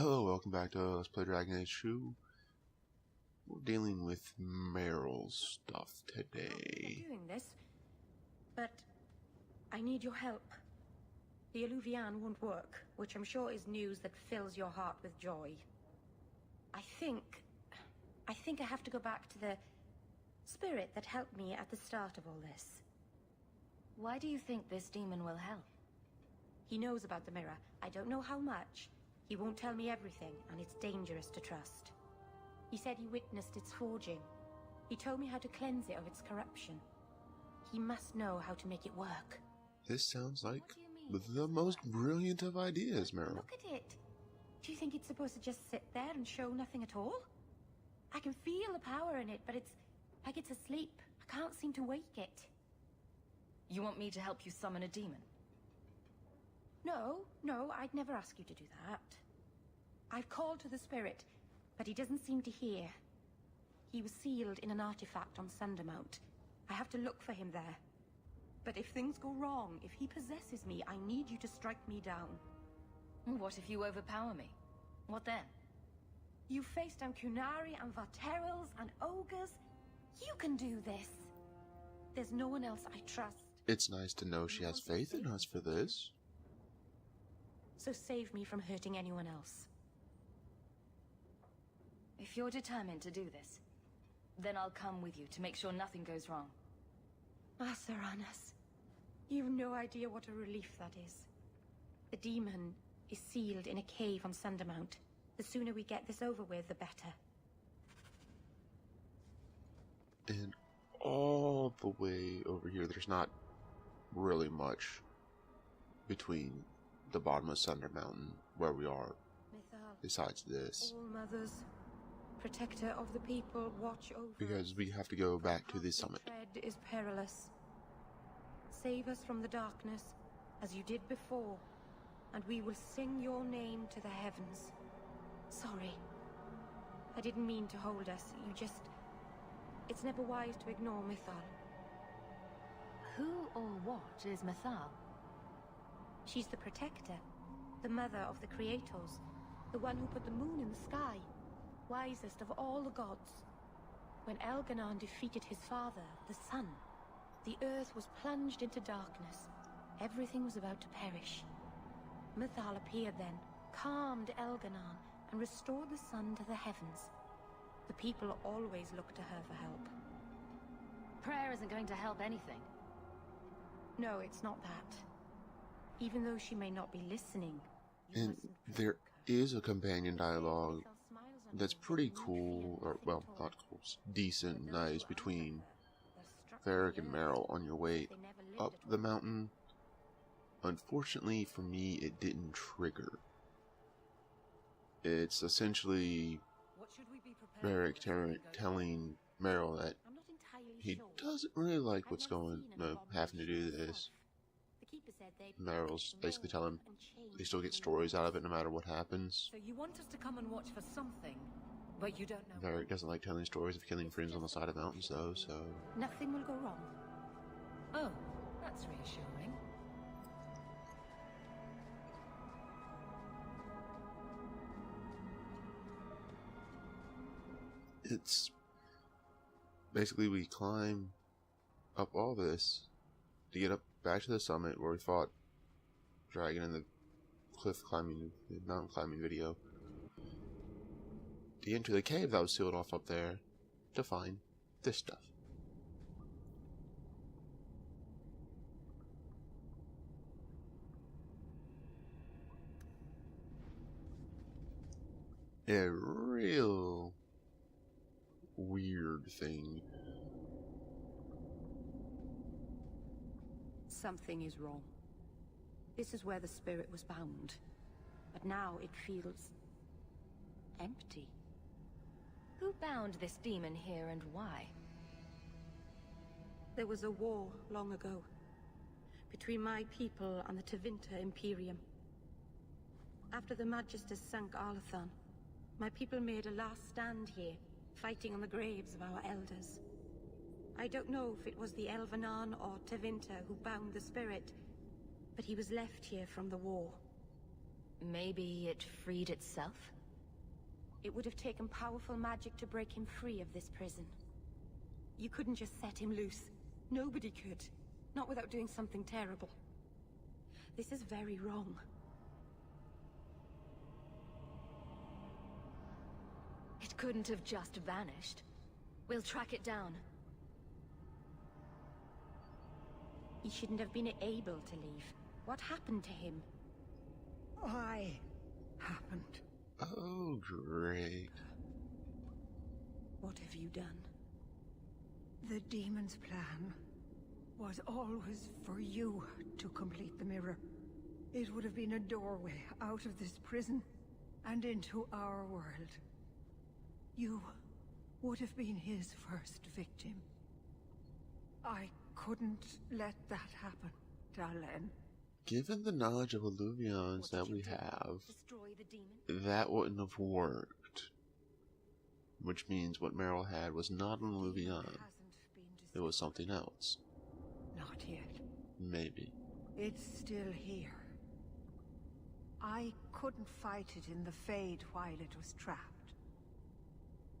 Hello, welcome back to Let's Play Dragon Age 2. We're dealing with Meryl's stuff today. Doing this, but I need your help. The Eluvian won't work, which I'm sure is news that fills your heart with joy. I think I have to go back to the spirit that helped me at the start of all this. Why do you think this demon will help? He knows about the mirror. I don't know how much. He won't tell me everything, and it's dangerous to trust. He said he witnessed its forging. He told me how to cleanse it of its corruption. He must know how to make it work. This sounds like the most brilliant of ideas, Meryl. Look at it. Do you think it's supposed to just sit there and show nothing at all? I can feel the power in it, but it's like it's asleep. I can't seem to wake it. You want me to help you summon a demon? No, I'd never ask you to do that. I've called to the spirit, but he doesn't seem to hear. He was sealed in an artifact on Sundermount. I have to look for him there. But if things go wrong, if he possesses me, I need you to strike me down. What if you overpower me? What then? You faced down Qunari and Varterals and ogres. You can do this. There's no one else I trust. It's nice to know she has faith in us for this. So save me from hurting anyone else. If you're determined to do this, then I'll come with you to make sure nothing goes wrong. Saranas, you've no idea what a relief that is. The demon is sealed in a cave on Sundermount. The sooner we get this over with, the better. And all the way over here, there's not really much between the bottom of Sunder Mountain, where we are, Mythal, besides this. All mothers, protector of the people, watch over Because us. we have to go back to the summit. Tread is perilous. Save us from the darkness, as you did before, and we will sing your name to the heavens. Sorry. I didn't mean to hold us. It's never wise to ignore Mythal. Who or what is Mythal? She's the protector, the mother of the creators, the one who put the moon in the sky, wisest of all the gods. When Elganon defeated his father, the sun, the earth was plunged into darkness. Everything was about to perish. Mythal appeared then, calmed Elganon, and restored the sun to the heavens. The people always looked to her for help. Prayer isn't going to help anything. No, it's not that. Even though she may not be listening, you And mustn't there provoke her. is a companion dialogue Mythal smiles on that's her, pretty but cool, or, well, not cool, decent, nice, between They're struck Varric and by Meryl on your way they never lived up at the all. mountain. Unfortunately for me, it didn't trigger. It's essentially What should we be prepared Varric for if something goes telling Meryl that I'm not entirely he sure. doesn't really like I've what's never going, seen an having to do abomination this. myself. The keeper said they'd Meryl's basically telling him and change they still get the stories out of it rules. no matter what happens. So you want us to come and watch for something, but you don't know. Varric doesn't like telling stories of killing friends on the side of mountains though, so... Nothing will go wrong. Oh, that's reassuring. It's... basically we climb up all this to get up back to the summit where we fought Dragon in the cliff climbing, the mountain climbing video. To get into the cave that was sealed off up there to find this stuff. A real weird thing. Something is wrong. This is where the spirit was bound. But now it feels empty. Who bound this demon here and why? There was a war long ago between my people and the Tevinter Imperium. After the Magisters sank Arlathan, my people made a last stand here, fighting on the graves of our elders. I don't know if it was the Elvenan or Tevinter who bound the spirit, but he was left here from the war. Maybe it freed itself? It would have taken powerful magic to break him free of this prison. You couldn't just set him loose. Nobody could. Not without doing something terrible. This is very wrong. It couldn't have just vanished. We'll track it down. He shouldn't have been able to leave. What happened to him? Why happened? Oh, great. What have you done? The demon's plan was always for you to complete the mirror. It would have been a doorway out of this prison and into our world. You would have been his first victim. I couldn't let that happen, Dalen. Given the knowledge of Illuvions that we have, Destroy the demon? that wouldn't have worked. Which means what Meryl had was not an Illuvion. It was something else. Not yet. Maybe. It's still here. I couldn't fight it in the Fade while it was trapped.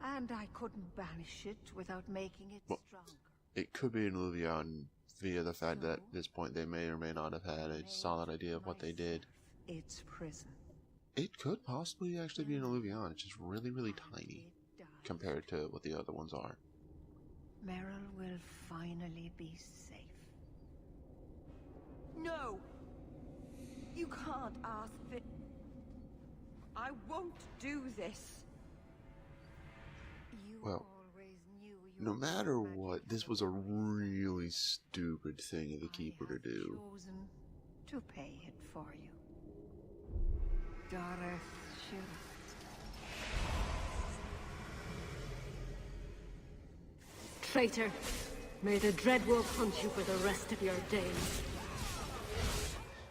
And I couldn't banish it without making it stronger. It could be an Illuvion via the fact that at this point they may or may not have had a solid idea of what they did. Its prison. It could possibly actually be an Illuvion. It's just really, really tiny compared to what the other ones are. Meryl will finally be safe. No! You can't ask that. I won't do this. You Well, always knew no your matter magic what, this was a really stupid thing of the Keeper to do. chosen to pay it for you. Dareth Shira. Traitor, may the Dreadwolf hunt you for the rest of your days.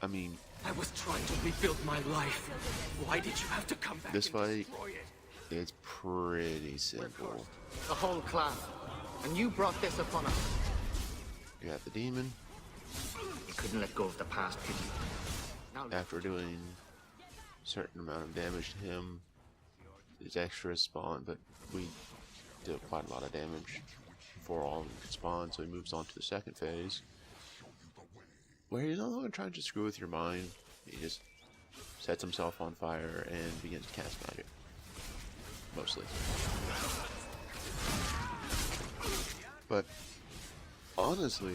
I mean, I was trying to rebuild my life. Why did you have to come back this and fight destroy it? is pretty simple. The whole clan. And you brought this upon us. You have the demon. You couldn't let go of the past, could you? Now After doing a certain amount of damage to him, his extras spawn, but we did quite a lot of damage before all of them could spawn, so he moves on to the second phase, where he's no longer trying to screw with your mind. He just sets himself on fire and begins to cast magic. Mostly. But honestly,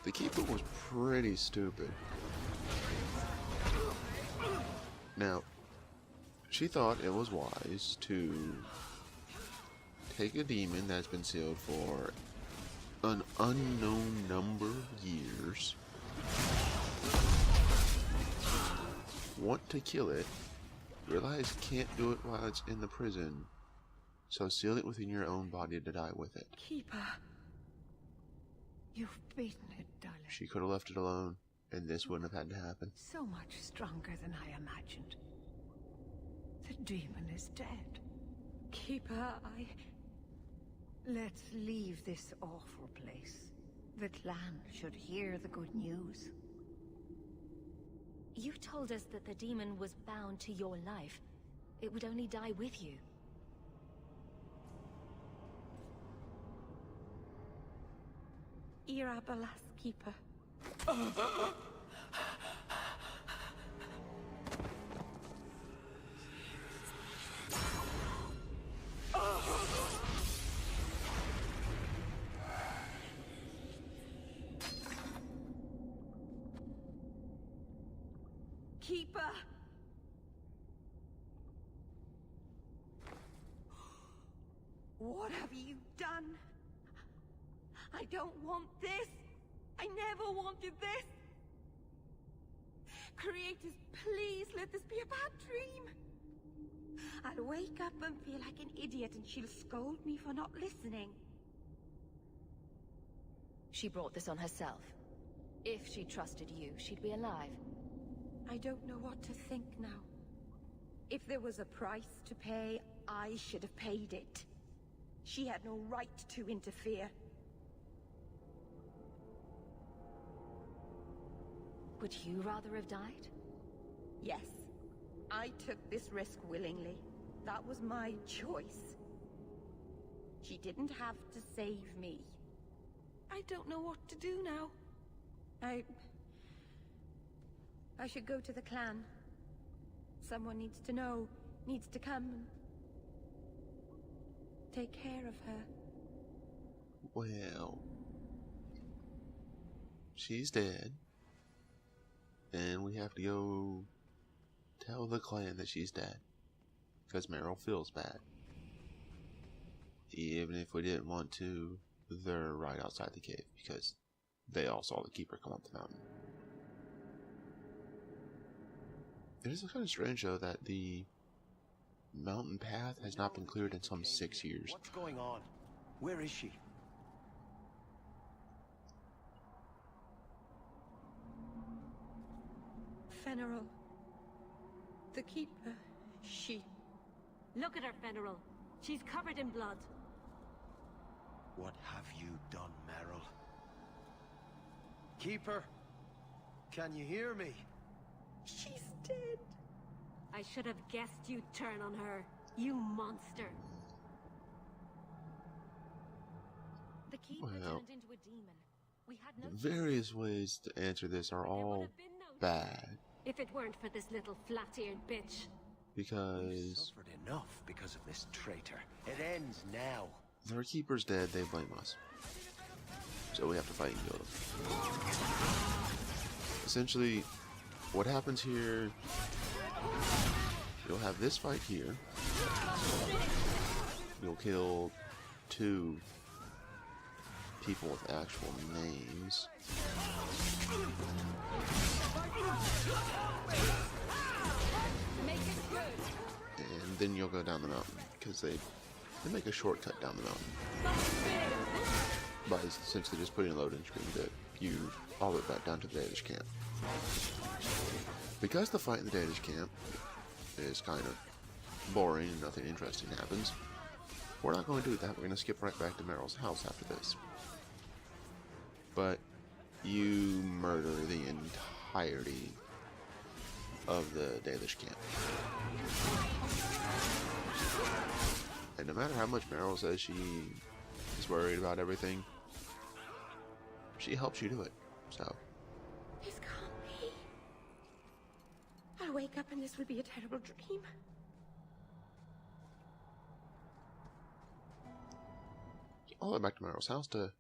the Keeper was pretty stupid. Now, she thought it was wise to take a demon that's been sealed for an unknown number of years, want to kill it, realize can't do it while it's in the prison, so seal it within your own body to die with it. Keeper. You've beaten it, darling. She could have left it alone, and this wouldn't have had to happen. So much stronger than I imagined. The demon is dead. Keeper, Let's leave this awful place. The clan should hear the good news. You told us that the demon was bound to your life. It would only die with you. Irabalas, Keeper. Keeper! What have you done? I don't want this! I never wanted this! Creators, please let this be a bad dream! I'll wake up and feel like an idiot and she'll scold me for not listening. She brought this on herself. If she trusted you, she'd be alive. I don't know what to think now. If there was a price to pay, I should have paid it. She had no right to interfere. Would you rather have died? Yes. I took this risk willingly. That was my choice. She didn't have to save me. I don't know what to do now. I should go to the clan. Someone needs to know, needs to come and take care of her. Well, she's dead, and we have to go tell the clan that she's dead, because Meryl feels bad. Even if we didn't want to, they're right outside the cave, because they all saw the Keeper come up the mountain. It is kind of strange, though, that the mountain path has not been cleared in some 6 years. What's going on? Where is she? Fenriril. The Keeper. She... Look at her, Fenriril. She's covered in blood. What have you done, Meryl? Keeper? Can you hear me? She's dead. I should have guessed you'd turn on her, you monster. The Keeper Well, turned into a demon. We had no various ways to answer this are There all would have been no bad, if it weren't for this little flat-eared bitch. We've because suffered enough because of this traitor. It ends now. their Keeper's dead, they blame us. So we have to fight and kill them. Essentially, what happens here, you'll have this fight here. You'll kill 2 people with actual names. And then you'll go down the mountain, because they make a shortcut down the mountain by essentially just putting a loading screen that you all the way back down to the Dalish camp. Because the fight in the Dalish camp is kind of boring and nothing interesting happens, we're not going to do that. We're going to skip right back to Meryl's house after this. But you murder the entirety of the Dalish camp. And no matter how much Meryl says she is worried about everything, she helps you do it. So, This can't be. I'll wake up and this will be a terrible dream. I'll go back to Meryl's house to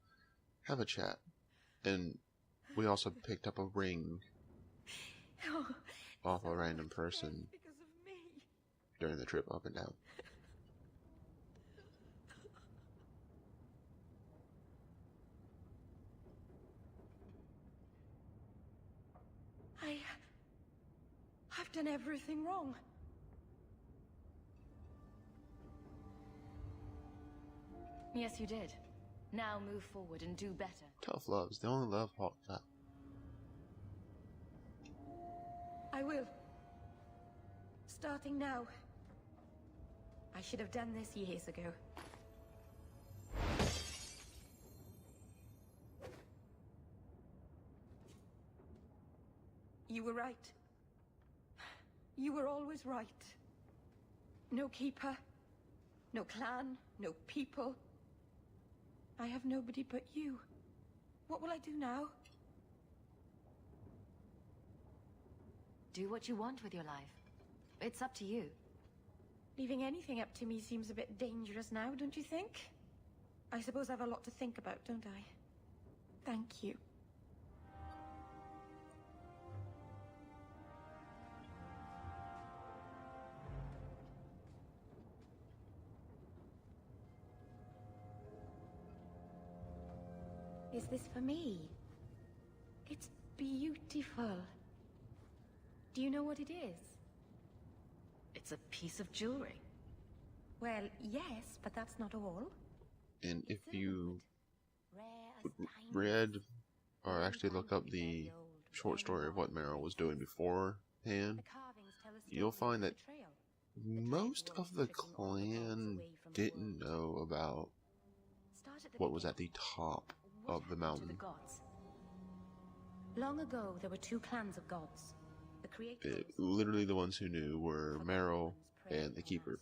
have a chat. And we also picked up a ring Oh, off a random person because of me. during the trip up and down. I've done everything wrong. Yes, you did. Now move forward and do better. Tough love's the only love Hawk got. I will. Starting now. I should have done this years ago. You were right. You were always right. No Keeper. No clan. No people. I have nobody but you. What will I do now? Do what you want with your life. It's up to you. Leaving anything up to me seems a bit dangerous now, don't you think? I suppose I've a lot to think about, don't I? Thank you. Is this for me? It's beautiful. Do you know what it is? It's a piece of jewelry. Well, yes, but that's not all. And if It's you rare as diamonds. read or actually look up the short story of what Meryl was doing beforehand, The carvings tell a you'll story find of that betrayal. most of the clan didn't know about Start at the what was at beginning. the top What of the happened to mountain. the gods? Long ago, there were 2 clans of gods. The creators, literally the ones who knew were Meryl and the Keeper.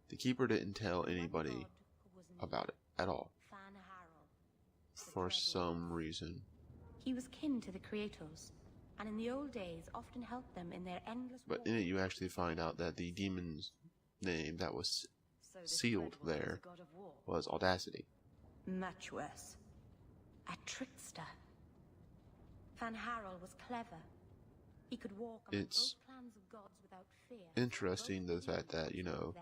The Keeper didn't tell anybody about it at all, Fan Harrell, the for Dreadwolf. some reason. He was kin to the creators, and in the old days often helped them in their endless But in it, you actually find out that the demon's name that was So this sealed Dreadwolf there is a god of war. was Audacity. Much worse. A trickster. Fan Harrell was clever. He could walk among It's both clans of gods without fear. interesting Both the fact that, them.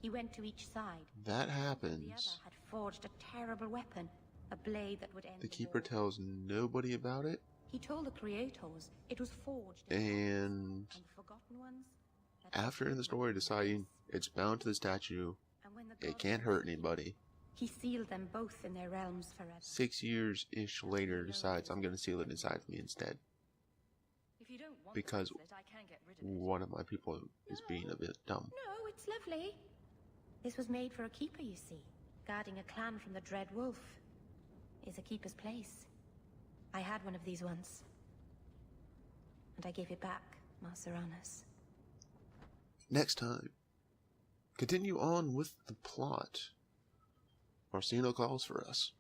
He went to each side. that The happens. other had forged a terrible weapon, a blade that would end The them Keeper all. tells nobody about it, He told the creators it was forged in and and the forgotten ones. that after in the story deciding it's bound to the statue, And when the it gods can't were hurt sealed, anybody. He sealed them both in their realms forever. 6 years-ish later decides I'm going to seal it inside of me instead, If you don't want because the bracelet, I can get rid of it. one of my people is being a bit dumb. No, it's lovely. This was made for a keeper, you see. Guarding a clan from the Dread Wolf is a keeper's place. I had one of these once. And I gave it back, Marceranas. Next time, continue on with the plot. Orsino calls for us.